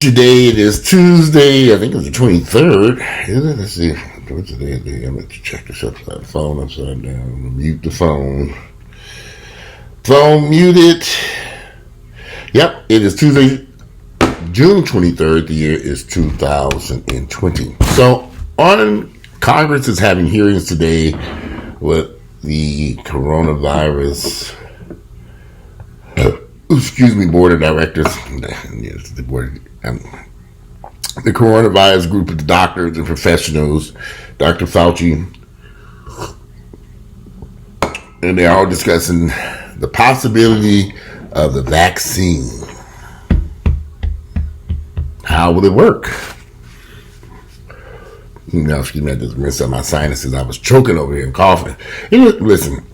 Today it is Tuesday. I think it's the 23rd. Let's see. What's today? I'm going to check this upside the phone upside down. Mute the phone. Phone muted. Yep, it is Tuesday, June 23rd. The year is 2020. So, Congress is having hearings today with the coronavirus. Board of directors. Yes, the board. The coronavirus group of doctors and professionals, Dr. Fauci, and they're all discussing the possibility of the vaccine. How will it work? Excuse me, I just messed up my sinuses. I was choking over here and coughing. Listen,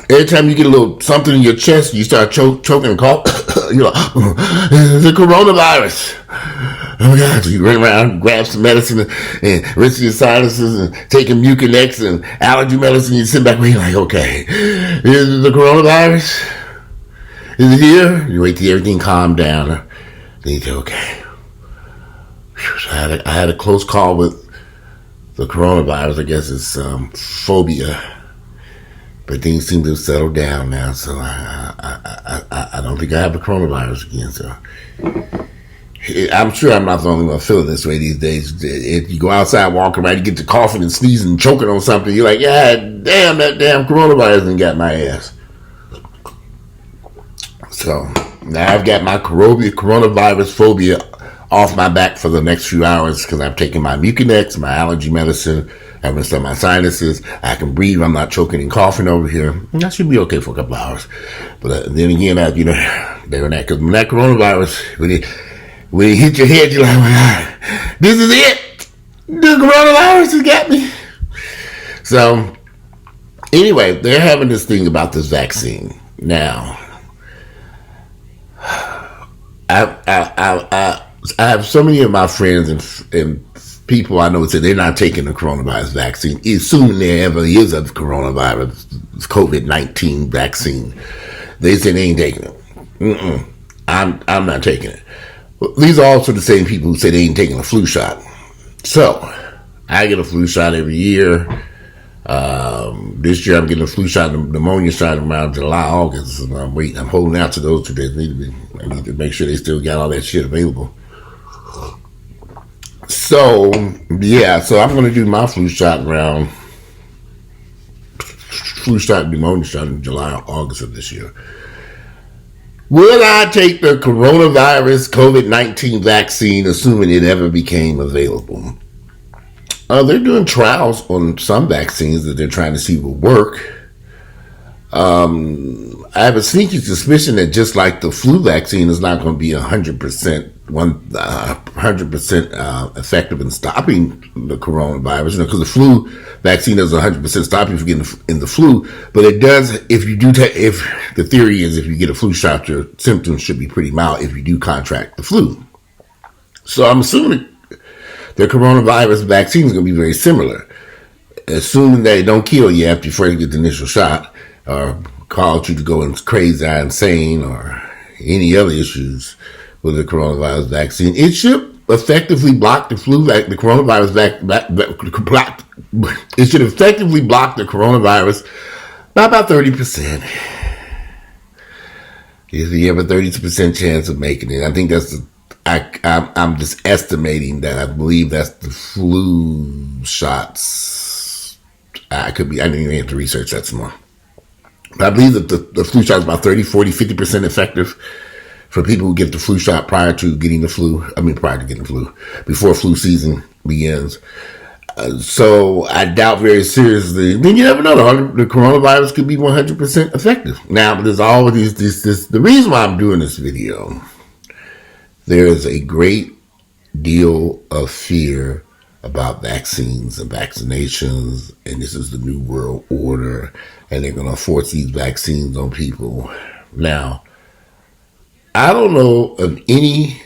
every time you get a little something in your chest, you start choking and coughing. You're like, the coronavirus. Oh my God! So you run around, grab some medicine, and rinse your sinuses, and take a Mucinex and allergy medicine. You sit back and you're like, okay, is the coronavirus? Is it here? You wait till everything calm down. Then you say, okay. So I had a close call with the coronavirus. I guess it's phobia. But things seem to have settled down now, so I don't think I have the coronavirus again. So I'm sure I'm not the only one feeling this way these days. If you go outside, walk around, you get to coughing and sneezing and choking on something, you're like, yeah, damn, that damn coronavirus done got my ass. So now I've got my coronavirus phobia off my back for the next few hours because I'm taking my Mucinex, my allergy medicine. I rinsed out my sinuses. I can breathe. I'm not choking and coughing over here. And that should be okay for a couple hours. But then again, when that coronavirus, when it hit your head, you're like, oh my God, this is it. The coronavirus has got me. So, anyway, they're having this thing about this vaccine. Now, I have so many of my friends and people I know say they're not taking the coronavirus vaccine. Assuming there ever is a coronavirus, COVID-19 vaccine, they say they ain't taking it. I'm not taking it. Well, these are also the same people who say they ain't taking a flu shot. So, I get a flu shot every year. This year I'm getting a flu shot, pneumonia shot around July, August. And I'm holding out to those 2 days. I need to make sure they still got all that shit available. So, yeah, so I'm going to do my flu shot, pneumonia shot in July or August of this year. Will I take the coronavirus COVID-19 vaccine, assuming it ever became available? They're doing trials on some vaccines that they're trying to see will work. I have a sneaky suspicion that just like the flu vaccine is not going to be 100% effective in stopping the coronavirus, because the flu vaccine doesn't 100% stop you from getting in the flu, but it does if you do if the theory is if you get a flu shot, your symptoms should be pretty mild if you do contract the flu. So I'm assuming the coronavirus vaccine is going to be very similar, assuming that it don't kill you after you first get the initial shot, or cause you to go crazy or insane, or any other issues with the coronavirus vaccine. It should effectively block the coronavirus it should effectively block the coronavirus by about 30%. You have a 30% chance of making it. I think that's I'm just estimating that. I believe that's the flu shots. I didn't even have to research that some more. But I believe that the flu shot is about 30, 40, 50% effective for people who get the flu shot prior to getting the flu. Before flu season begins. So I doubt very seriously. Then you never know. The coronavirus could be 100% effective. Now, there's all of these. The reason why I'm doing this video, there is a great deal of fear about vaccines and vaccinations, and this is the new world order, and they're going to force these vaccines on people. Now, I don't know of any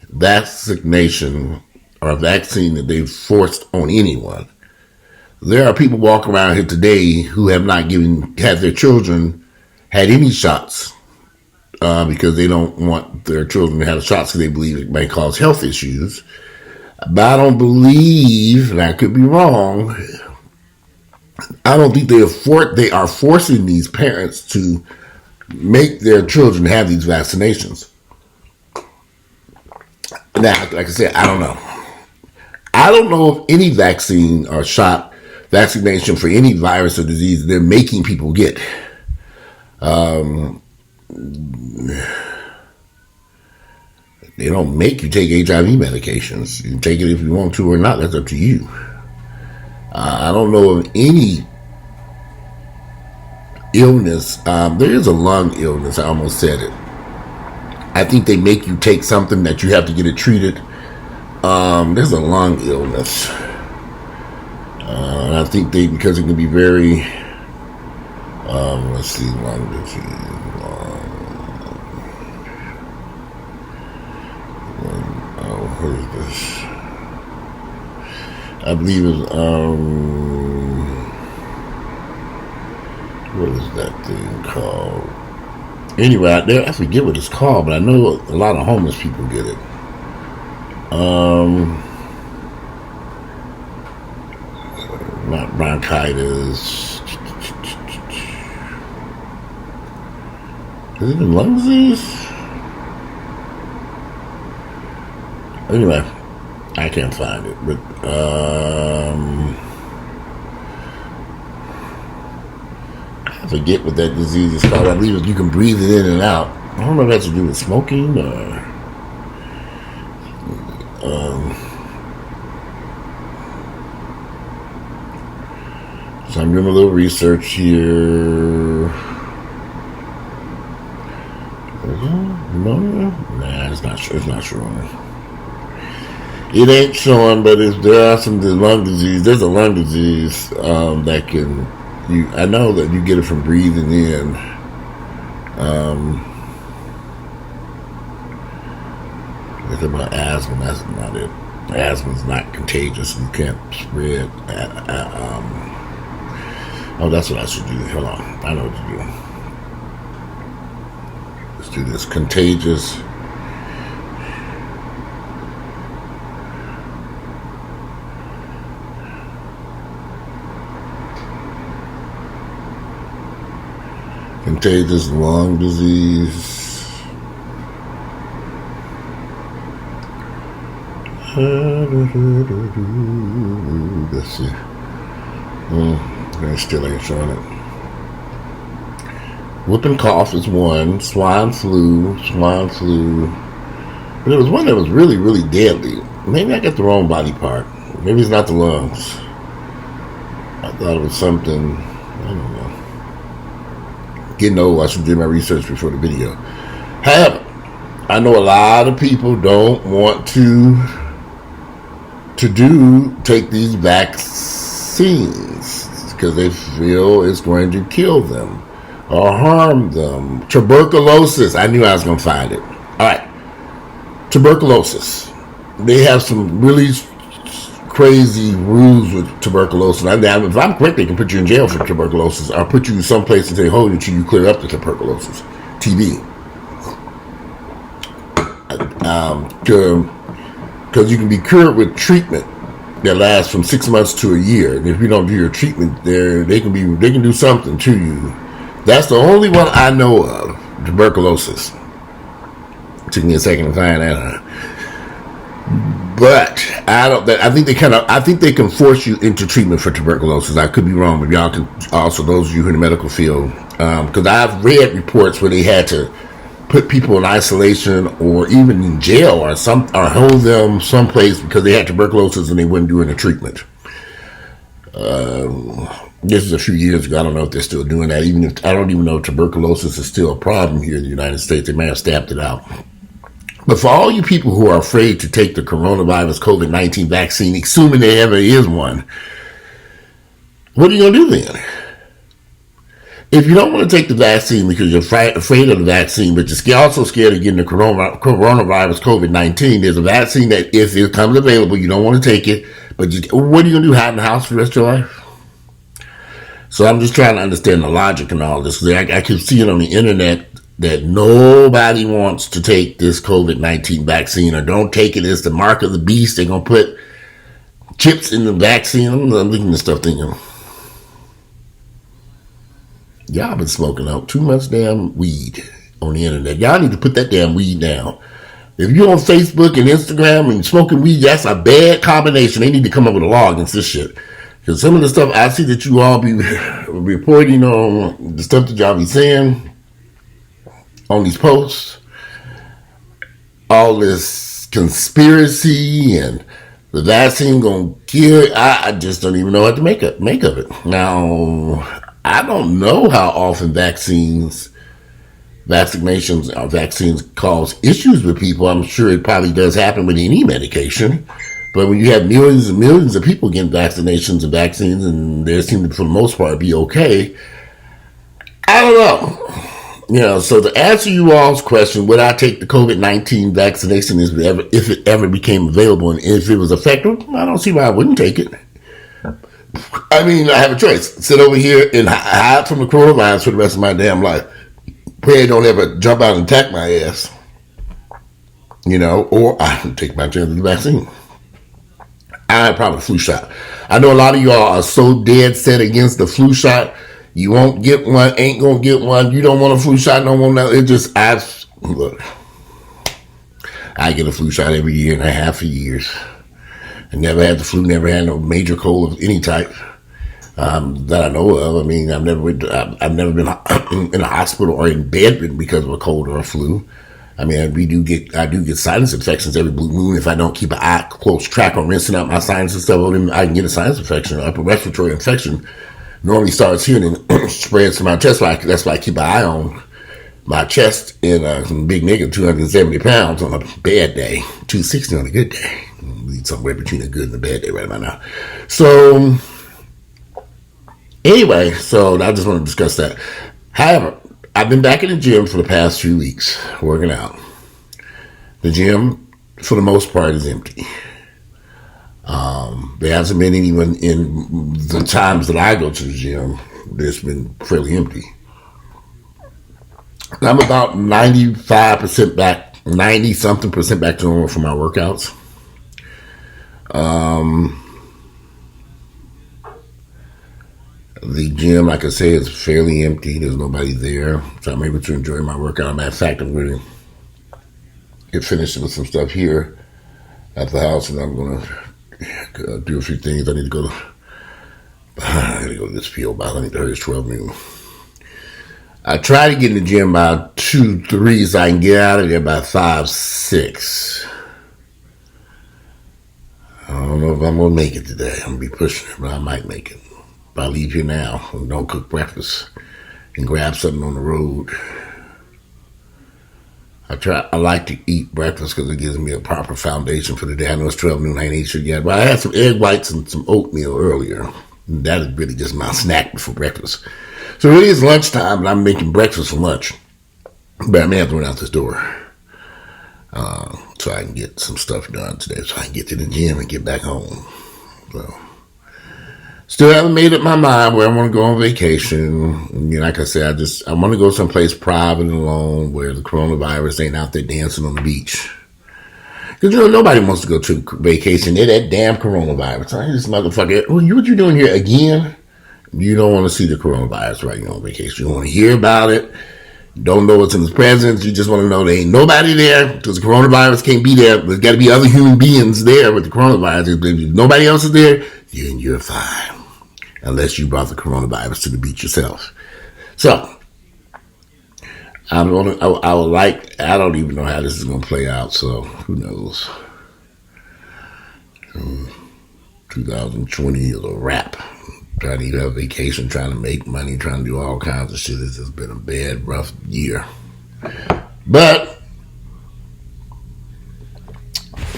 vaccination or vaccine that they've forced on anyone. There are people walking around here today who have not had their children had any shots because they don't want their children to have the shots because they believe it may cause health issues. But I don't believe, and I could be wrong, I don't think they are forcing these parents to make their children have these vaccinations. Now, like I said, I don't know. I don't know of any vaccine or vaccination for any virus or disease they're making people get. They don't make you take HIV medications. You can take it if you want to or not. That's up to you. I don't know of any illness. There is a lung illness. I almost said it. I think they make you take something that you have to get it treated. There's a lung illness. And I think because it can be very, let's see, lung disease. What is this? I believe it's, what is that thing called? Anyway, I forget what it's called, but I know a lot of homeless people get it. Not bronchitis. Is it in lung disease? Anyway, I can't find it, but I forget what that disease is called. I believe you can breathe it in and out. I don't know if that's to do with smoking or so I'm doing a little research here. Nah, it's not sure. It's not showing. It ain't showing, but there are some lung disease. There's a lung disease that can. I know that you get it from breathing in. It's about asthma. That's not it. Asthma's not contagious. You can't spread. Oh, that's what I should do. Hold on. I know what to do. Let's do this. Contagious. Contagious lung disease. Let's see. They still ain't showing it. Whooping cough is one. Swine flu. But there was one that was really, really deadly. Maybe I got the wrong body part. Maybe it's not the lungs. I thought it was something. I don't know. Getting old, I should do my research before the video. However, I know a lot of people don't want to take these vaccines because they feel it's going to kill them or harm them. Tuberculosis. I knew I was going to find it. All right. Tuberculosis. They have some really crazy rules with tuberculosis. Now, if I'm correct, they can put you in jail for tuberculosis or put you someplace and say, hold you till you clear up the tuberculosis. TB. Because you can be cured with treatment that lasts from 6 months to a year. And if you don't do your treatment, they can do something to you. That's the only one I know of. Tuberculosis. It took me a second to find that out. But I think they can force you into treatment for tuberculosis. I could be wrong, but y'all can also, those of you who are in the medical field, because I've read reports where they had to put people in isolation or even in jail or hold them someplace because they had tuberculosis and they weren't doing the treatment. This is a few years ago. I don't know if they're still doing that. I don't even know if tuberculosis is still a problem here in the United States. They may have stamped it out. But for all you people who are afraid to take the coronavirus COVID-19 vaccine, assuming there ever is one, what are you going to do then? If you don't want to take the vaccine because you're afraid of the vaccine, but you're also scared of getting the coronavirus COVID-19, there's a vaccine that if it comes available, you don't want to take it, but what are you going to do, hide in the house for the rest of your life? So I'm just trying to understand the logic and all this. I keep seeing on the internet that nobody wants to take this COVID-19 vaccine, or don't take it as the mark of the beast. They're going to put chips in the vaccine. I'm looking at this stuff thinking, y'all been smoking out too much damn weed on the internet. Y'all need to put that damn weed down. If you're on Facebook and Instagram and smoking weed, that's a bad combination. They need to come up with a law against this shit. Because some of the stuff I see that you all be reporting on, the stuff that y'all be saying on these posts, all this conspiracy and the vaccine gonna kill, I just don't even know what to make of it. Now, I don't know how often vaccines cause issues with people. I'm sure it probably does happen with any medication. But when you have millions and millions of people getting vaccinations and vaccines, and they seem to, for the most part, be okay, I don't know. So to answer you all's question, would I take the COVID-19 vaccination if it ever became available and if it was effective? I don't see why I wouldn't take it. I mean, I have a choice. Sit over here and hide from the coronavirus for the rest of my damn life. Pray it don't ever jump out and attack my ass. Or I can take my chance of the vaccine. I probably flu shot. I know a lot of y'all are so dead set against the flu shot. You won't get one, ain't gonna get one. You don't want a flu shot, don't want that. Look, I get a flu shot every year and a half for years. I never had the flu, never had no major cold of any type that I know of. I mean, I've never been in a hospital or in bed because of a cold or a flu. I mean, I do get sinus infections every blue moon. If I don't keep an close track on rinsing out my sinus and stuff, I can get a sinus infection, an upper respiratory infection. Normally starts here and then spreads to my chest. That's why I keep an eye on my chest. And some big nigga, 270 pounds on a bad day, 260 on a good day. Need somewhere between a good and a bad day right about now. So anyway, so I just want to discuss that. However, I've been back in the gym for the past few weeks, working out. The gym, for the most part, is empty. There hasn't been anyone in the times that I go to the gym. It's been fairly empty. I'm about 95% back, 90-something percent back to normal for my workouts. The gym, like I say, is fairly empty. There's nobody there. So I'm able to enjoy my workout. Matter of fact, I'm going to get finished with some stuff here at the house, and I'm going to do a few things. I need to go to this field box. I need to hurry. It's 12 noon. I try to get in the gym by 2, 3 so I can get out of there by 5, 6. I don't know if I'm going to make it today. I'm going to be pushing it, but I might make it. If I leave here now and don't cook breakfast and grab something on the road, I like to eat breakfast because it gives me a proper foundation for the day. I know it's 12 noon, I ain't ate shit yet, but I had some egg whites and some oatmeal earlier. And that is really just my snack before breakfast. So it is lunchtime, and I'm making breakfast for lunch. But I may have to run out this door so I can get some stuff done today, so I can get to the gym and get back home. So still haven't made up my mind where I want to go on vacation. Like I said, I want to go someplace private and alone where the coronavirus ain't out there dancing on the beach. Because, nobody wants to go to vacation. They're that damn coronavirus. This motherfucker, what you doing here again? You don't want to see the coronavirus while you're on vacation. You want to hear about it. Don't know what's in its presence. You just want to know there ain't nobody there because the coronavirus can't be there. There's got to be other human beings there with the coronavirus. If nobody else is there, you're fine. Unless you brought the coronavirus to the beach yourself. So, I don't even know how this is going to play out, so who knows. 2020 is a wrap. Trying to have a vacation, trying to make money, trying to do all kinds of shit. It's just been a bad, rough year. But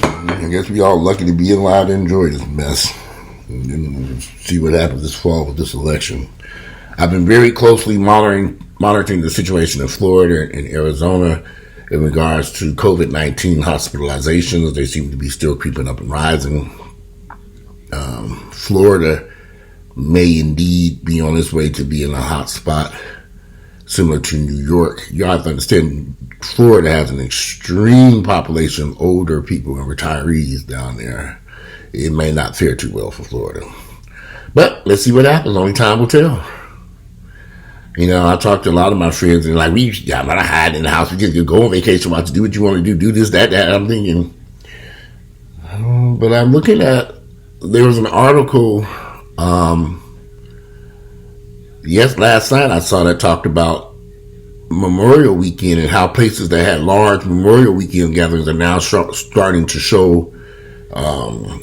I guess we all lucky to be alive to enjoy this mess. And then see what happens this fall with this election. I've been very closely monitoring the situation in Florida and Arizona in regards to COVID-19 hospitalizations. They seem to be still creeping up and rising. Florida may indeed be on its way to being a hot spot. similar to New York. You have to understand, Florida has an extreme population of older people and retirees down there. It may not fare too well for Florida. But let's see what happens. Only time will tell. You know, I talked to a lot of my friends and like, I'm not hiding in the house. We just go on vacation, watch, do what you want to do this, that. I'm thinking, but I'm looking at, there was an article, last night I saw that talked about Memorial Weekend and how places that had large Memorial Weekend gatherings are now starting to show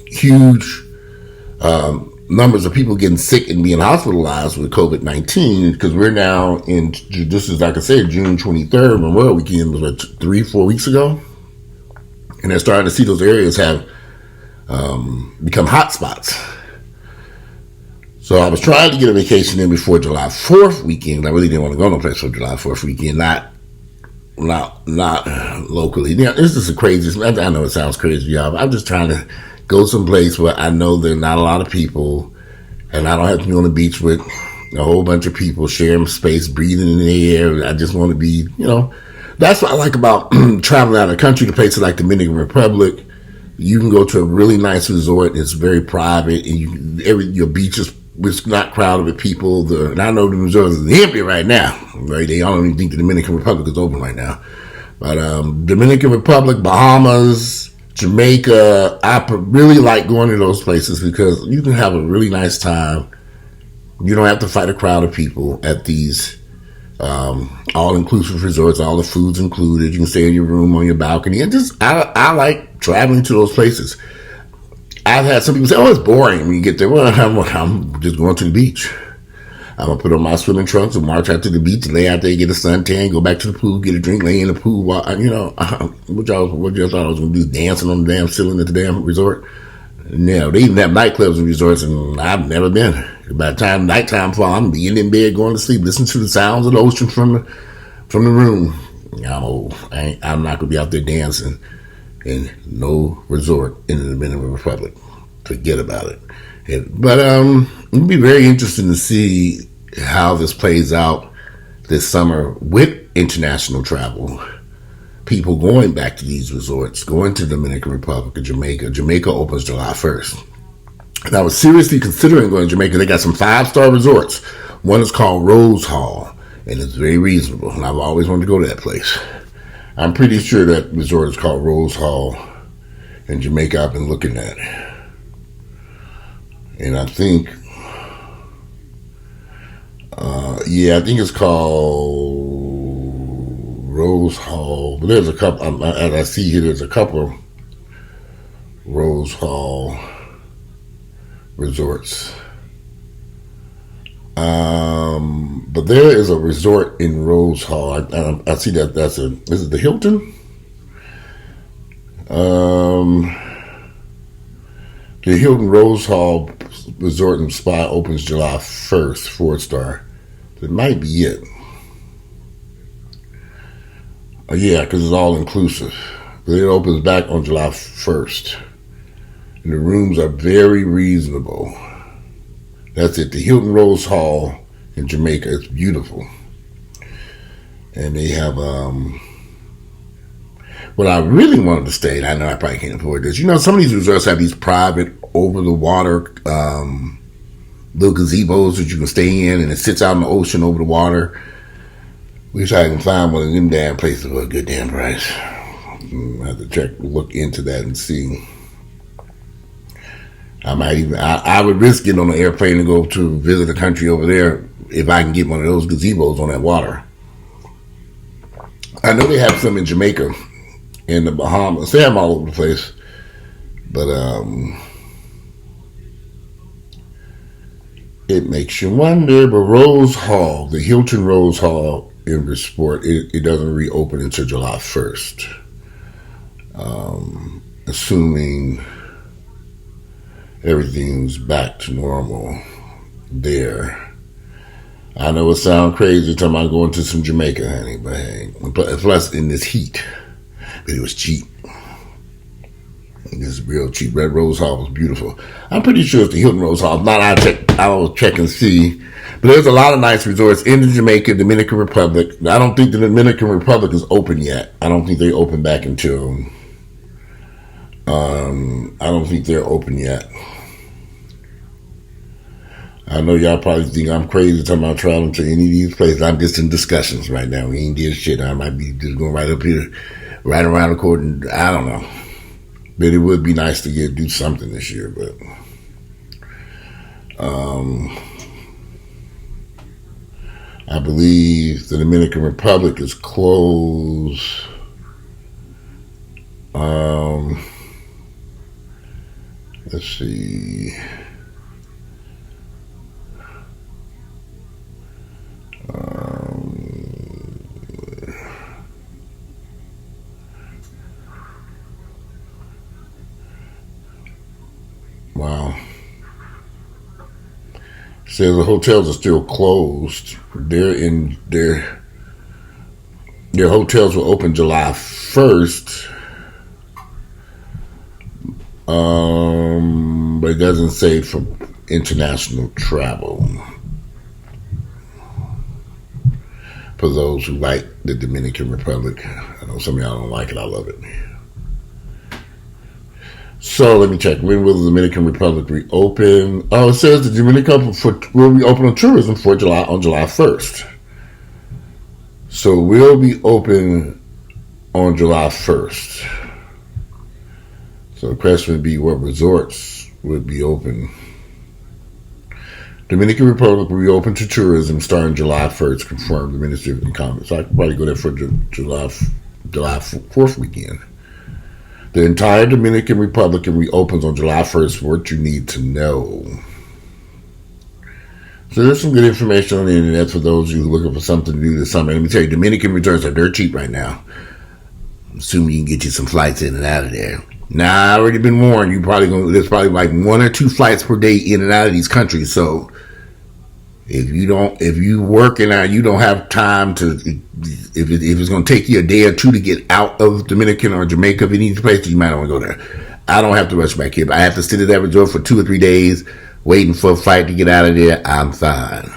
huge numbers of people getting sick and being hospitalized with COVID-19, because we're now in, this is, like I said, June 23rd, Memorial Weekend was like 3-4 weeks ago. And they're starting to see those areas have become hot spots. So I was trying to get a vacation in before July 4th weekend. I really didn't want to go no place for July 4th weekend, not locally. You know, this is the craziest, I know it sounds crazy, y'all, but I'm just trying to go someplace where I know there are not a lot of people, and I don't have to be on the beach with a whole bunch of people sharing space, breathing in the air. I just want to be, you know, that's what I like about traveling out of the country to places like Dominican Republic. You can go to a really nice resort. It's very private, and your beach is not crowded with people. And I know the resorts is empty right now. Right? They don't even think the Dominican Republic is open right now. But Dominican Republic, Bahamas, Jamaica, I really like going to those places because you can have a really nice time. You don't have to fight a crowd of people at these all-inclusive resorts. All the food's included. You can stay in your room on your balcony. And just, I like traveling to those places. I've had some people say, oh, it's boring when you get there. Well, I'm just going to the beach. I'm going to put on my swimming trunks and march out to the beach, lay out there, get a suntan, go back to the pool, get a drink, lay in the pool. You know, what y'all thought I was going to do, dancing on the damn ceiling at the damn resort? No, they even have nightclubs and resorts, and I've never been. By the time nighttime falls, I'm being in bed, going to sleep, listening to the sounds of the ocean from the room. I'm old. I'm not going to be out there dancing in no resort in the Dominican Republic. Forget about it. But it'd be very interesting to see how this plays out this summer with international travel. People going back to these resorts, going to the Dominican Republic or Jamaica. Jamaica opens July 1st. And I was seriously considering going to Jamaica. They got some 5-star resorts. One is called Rose Hall, and it's very reasonable. And I've always wanted to go to that place. I'm pretty sure that resort is called Rose Hall in Jamaica. I've been looking at it. And I think, I think it's called Rose Hall. But there's a couple, as I see here, there's a couple Rose Hall resorts. But there is a resort in Rose Hall. I see that this is the Hilton? The Hilton Rose Hall Resort and Spa opens July 1st, 4-star. It might be it. Yeah, because it's all inclusive. But it opens back on July 1st. And the rooms are very reasonable. That's it. The Hilton Rose Hall in Jamaica. It's beautiful. And they have, what I really wanted to stay, and I know I probably can't afford this. You know, some of these resorts have these private, over-the-water little gazebos that you can stay in, and it sits out in the ocean over the water. Wish I can find one of them damn places for a good damn price. I have to look into that and see. I would risk getting on an airplane and go to visit a country over there if I can get one of those gazebos on that water. I know they have some in Jamaica and the Bahamas. They have them all over the place. But it makes you wonder. But Rose Hall, the Hilton Rose Hall in Bridgeport, it doesn't reopen until July 1st. Assuming everything's back to normal there. I know it sounds crazy talking about going to some Jamaica, honey, but hey, plus in this heat. But it was cheap. It was real cheap. Red Rose Hall was beautiful. I'm pretty sure it's the Hilton Rose Hall. Not I will check and see. But there's a lot of nice resorts in the Jamaica, Dominican Republic. I don't think the Dominican Republic is open yet. I don't think they open back until. I don't think they're open yet. I know y'all probably think I'm crazy talking about traveling to any of these places. I'm just in discussions right now. We ain't did shit. I might be just going right up here, right around the court, and I don't know. But it would be nice to do something this year. But I believe the Dominican Republic is closed. Let's see. Wow. Says the hotels are still closed. Their hotels will open July 1st. But it doesn't say for international travel. For those who like the Dominican Republic. I know some of y'all don't like it. I love it. So let me check. When will the Dominican Republic reopen? Oh, it says the Dominican Republic will reopen on tourism on July 1st. So we'll be open on July 1st. So the question would be what resorts would be open. Dominican Republic will reopen to tourism starting July 1st, confirmed the Ministry of Economy. So I could probably go there for July 4th weekend. The entire Dominican Republic reopens on July 1st for what you need to know. So there's some good information on the internet for those of you who are looking for something to do this summer. Let me tell you, Dominican resorts are dirt cheap right now. Assuming you can get you some flights in and out of there. Now, I already been warned. There's probably like 1 or 2 flights per day in and out of these countries. So if you working out, you don't have time to. If it's going to take you a day or 2 to get out of Dominican or Jamaica, if you need to place, you might not want to go there. I don't have to rush back here. But I have to sit at that resort for 2 or 3 days, waiting for a flight to get out of there. I'm fine.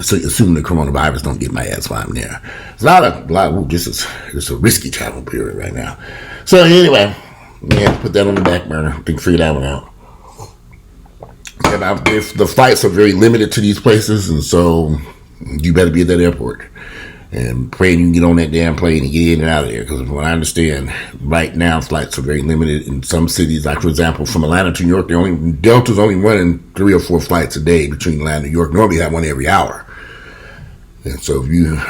So assuming the coronavirus don't get my ass while I'm there. It's this is a risky travel period right now. So anyway, we have to put that on the back burner. I think figure that one out. And if the flights are very limited to these places, and so you better be at that airport and pray you can get on that damn plane and get in and out of there. Because from what I understand, right now flights are very limited in some cities. Like for example, from Atlanta to New York, Delta's only running 3 or 4 flights a day between Atlanta and New York. Normally, have one every hour. And so if you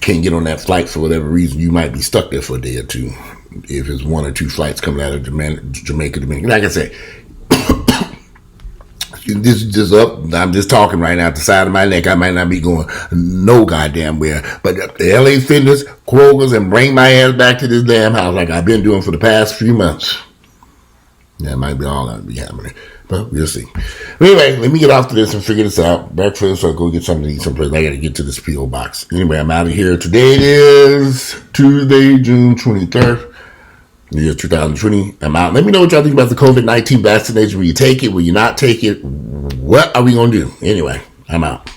can't get on that flight for whatever reason, you might be stuck there for a day or 2. If it's 1 or 2 flights coming out of Jamaica, Dominican. Like I say, this is just up. I'm just talking right now at the side of my neck. I might not be going no goddamn where. But the LA Fitness, Kroger's, and bring my ass back to this damn house like I've been doing for the past few months. That might be all that'll be happening. But we'll see. Anyway, let me get off to this and figure this out. Breakfast, I'll go get something to eat someplace. I gotta get to this P.O. box. Anyway, I'm out of here. Today is Tuesday, June 23rd. Year 2020. I'm out. Let me know what y'all think about the COVID-19 vaccination. Will you take it? Will you not take it? What are we going to do? Anyway, I'm out.